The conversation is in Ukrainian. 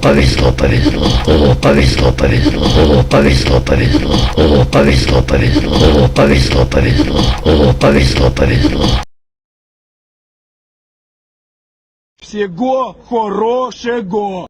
повезло, повезло, повезло, повезло, повезло, повезло, повезло, повезло, повезло, повезло, повезло, повезло. Всего хорошего!